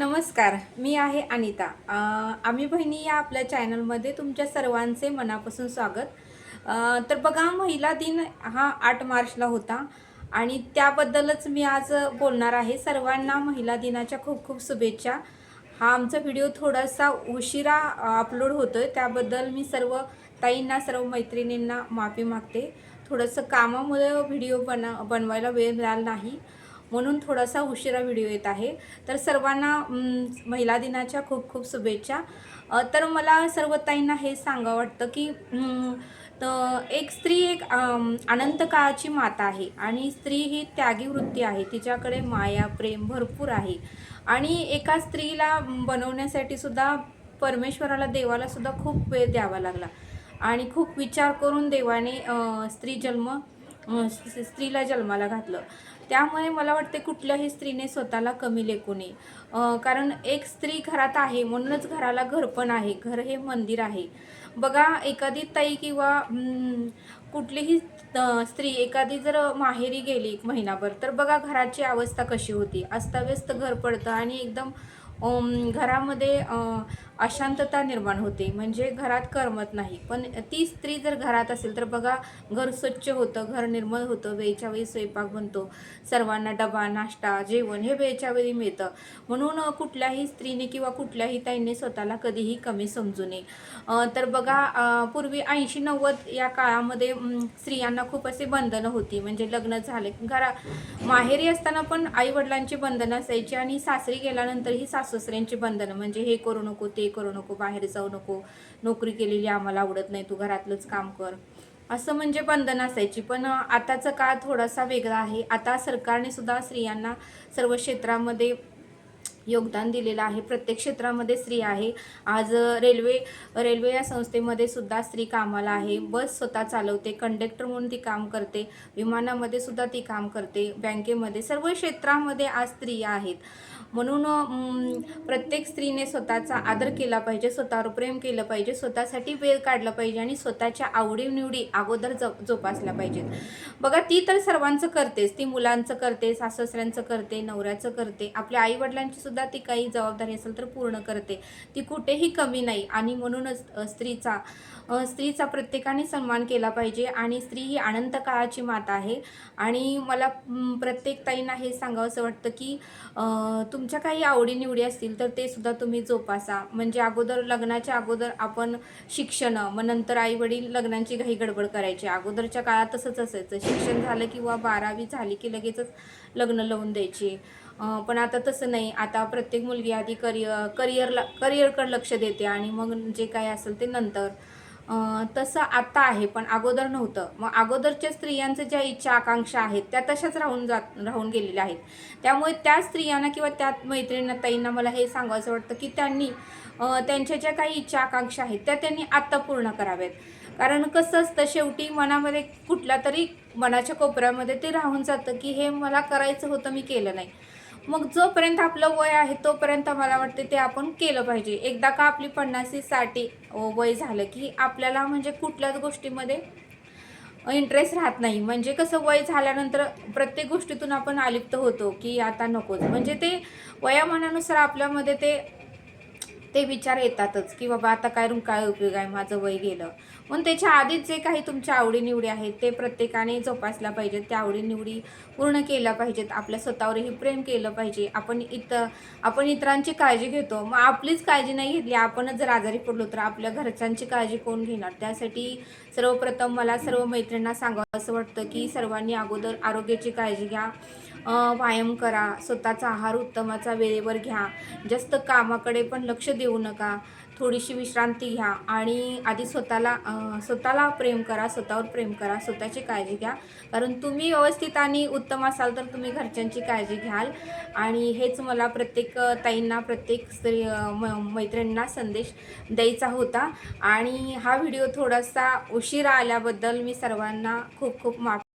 नमस्कार, मी आहे अनिता. आम्ही बहिणी या आपल्या चॅनलमध्ये तुमच्या सर्वांचे मनापासून स्वागत. तर बघा, महिला दिन हा 8 मार्चला होता आणि त्याबद्दलच मी आज बोलणार आहे. सर्वांना महिला दिनाच्या खूप खूप शुभेच्छा. हा आमचा व्हिडिओ थोडासा उशिरा अपलोड होतोय, त्याबद्दल मी सर्व ताईंना, सर्व मैत्रिणींना माफी मागते. थोडंसं कामामुळे व्हिडिओ बनवायला वेळ मिळाला नाही, म्हणून थोडासा उशिरा व्हिडिओ येत आहे. तर सर्वांना महिला दिनाच्या खूप खूप शुभेच्छा. तर मला सर्व ताईंना हे सांगावं वाटतं की तर एक स्त्री एक अनंत काळाची माता आहे आणि स्त्री ही त्यागी वृत्ती आहे. तिच्याकडे माया, प्रेम भरपूर आहे आणि एका स्त्रीला बनवण्यासाठी सुद्धा परमेश्वराला, देवाला सुद्धा खूप वेळ द्यावा लागला आणि खूप विचार करून देवाने स्त्रीला जन्माला घातलं. त्यामुळे मला वाटते कुठल्याही स्त्रीने स्वतःला कमी लेखू नये. कारण एक स्त्री घरात आहे म्हणूनच घराला घर पण आहे. घर हे मंदिर आहे. बघा, एखादी ताई किंवा कुठलीही स्त्री एखादी जर माहेरी गेली 1 महिनाभर, तर बघा घराची अवस्था कशी होती. अस्ताव्यस्त घर पडतं आणि एकदम घरामध्ये अशांतता निर्माण होते, म्हणजे घरात करमत नाही. पण ती स्त्री जर घरात असेल तर बघा, घर स्वच्छ होतं, घर निर्मळ होतं, वेळच्या वेळी स्वयंपाक बनतो, सर्वांना डबा, नाश्ता, जेवण हे वेळच्या वेळी मिळतं. म्हणून कुठल्याही स्त्रीने किंवा कुठल्याही ताईने स्वतःला कधीही कमी समजू नये. तर बघा, पूर्वी 80-90 या काळामध्ये स्त्रियांना खूप असे बंधनं होती. म्हणजे लग्न झाले, माहेरी असताना पण आई-वडिलांची बंधनं असायची आणि सासरी गेल्यानंतरही सासू-सासऱ्यांची बंधनं, म्हणजे हे करू नको, ते करू नको, बाहेर जाऊ नको, नोकरी केलेली आम्हाला आवडत नाही, तू घरातलंच काम कर, असं म्हणजे बंधनं असायची. पण आताचा काळ थोडासा वेगळा आहे. आता सरकारने सुद्धा स्त्रियांना सर्व क्षेत्रामध्ये योगदान दिलेलं आहे. प्रत्येक क्षेत्रामध्ये स्त्री आहे. आज रेल्वे या संस्थेमध्ये सुद्धा स्त्री कामाला आहे. बस स्वतः चालवते, कंडक्टर म्हणून ती काम करते, विमानामध्ये सुद्धा ती काम करते, बँकेमध्ये, सर्व क्षेत्रामध्ये आज स्त्रिया आहेत. म्हणून प्रत्येक स्त्रीने स्वतःचा आदर केला पाहिजे, स्वतःवर प्रेम केलं पाहिजे, स्वतःसाठी वेळ काढला पाहिजे आणि स्वतःच्या आवडीनिवडी अगोदर जोपासल्या पाहिजेत. बघा, ती तर सर्वांचं करतेच. ती मुलांचं करते, सासू-सासऱ्यांचं करते, नवऱ्याचं करते, आपल्या आईवडिलांची सुद्धा ती काही जबाबदारी असेल तर पूर्ण करते. ती कुठेही कमी नाही आणि म्हणूनच स्त्रीचा प्रत्येकाने सन्मान केला पाहिजे आणि स्त्री ही अनंत काळाची माता आहे. आणि मला प्रत्येक ताईंना हे सांगावंसं वाटतं की तुमच्या काही आवडीनिवडी असतील तर ते सुद्धा तुम्ही जोपासा. म्हणजे लग्नाच्या अगोदर आपण शिक्षण, मग नंतर आई-वडील लग्नांची घाई गडबड करायची. अगोदरच्या काळात तसंच असायचं. शिक्षण झालं किंवा 12वी झाली की लगेचच लग्न लावून द्यायचे. पण आता तसं नाही. आता प्रत्येक मुलगी आधी करिअरकडे लक्ष देते आणि मग जे काही असेल ते नंतर. तसं आता आहे, पण अगोदर नव्हतं. मग अगोदरच्या स्त्रियांच्या ज्या इच्छा आकांक्षा आहेत त्या तशाच राहून गेलेल्या आहेत. त्यामुळे त्या स्त्रियांना किंवा त्या मैत्रिणींना, ताईंना मला हे सांगायचं वाटतं की त्यांनी त्यांच्या ज्या काही इच्छा आकांक्षा आहेत त्या त्यांनी आत्ता पूर्ण कराव्यात. कारण कसं असतं, शेवटी मनामध्ये कुठल्या तरी मनाच्या कोपऱ्यामध्ये ते राहून जातं की हे मला करायचं होतं, मी केलं नाही. मग जोपर्यंत आपलं वय आहे तोपर्यंत मला वाटते ते आपण केलं पाहिजे. एकदा का आपली 50-60 वय झालं की आपल्याला म्हणजे कुठल्याच गोष्टीमध्ये इंटरेस्ट राहत नाही. म्हणजे कसं, वय झाल्यानंतर प्रत्येक गोष्टीतून आपण अलिप्त होतो की आता नकोच. म्हणजे ते वयामानानुसार आपल्यामध्ये ते विचार येतातच की बाबा आता काय उपयोग आहे, माझं वय गेलं. पण त्याच्या आधीच जे काही तुमच्या आवडीनिवडी आहेत ते प्रत्येकाने जोपासल्या पाहिजेत. त्या आवडीनिवडी पूर्ण केल्या पाहिजेत. आपल्या स्वतःवरही प्रेम केलं पाहिजे. आपण इतरांची काळजी घेतो, मग आपलीच काळजी नाही घेतली, आपणच जर आजारी पडलो तर आपल्या घरच्यांची काळजी कोण घेणार? त्यासाठी सर्वप्रथम मला सर्व मैत्रिणींना सांगावं असं वाटतं की सर्वांनी अगोदर आरोग्याची काळजी घ्या, व्यायाम करा, स्वतःचा आहार उत्तमाचा वेळेवर घ्या, जास्त कामाकडे पण लक्ष देऊ नका, थोडीशी विश्रांती घ्या आणि आधी स्वतःला प्रेम करा, स्वतःवर प्रेम करा, स्वतःची काळजी घ्या. कारण तुम्ही व्यवस्थित आणि उत्तम असाल तर तुम्ही घरच्यांची काळजी घ्याल. आणि हेच मला प्रत्येक ताईंना, प्रत्येक मैत्रिणींना संदेश द्यायचा होता. आणि हा व्हिडिओ थोडासा उशिरा आल्याबद्दल मी सर्वांना खूप खूप माफी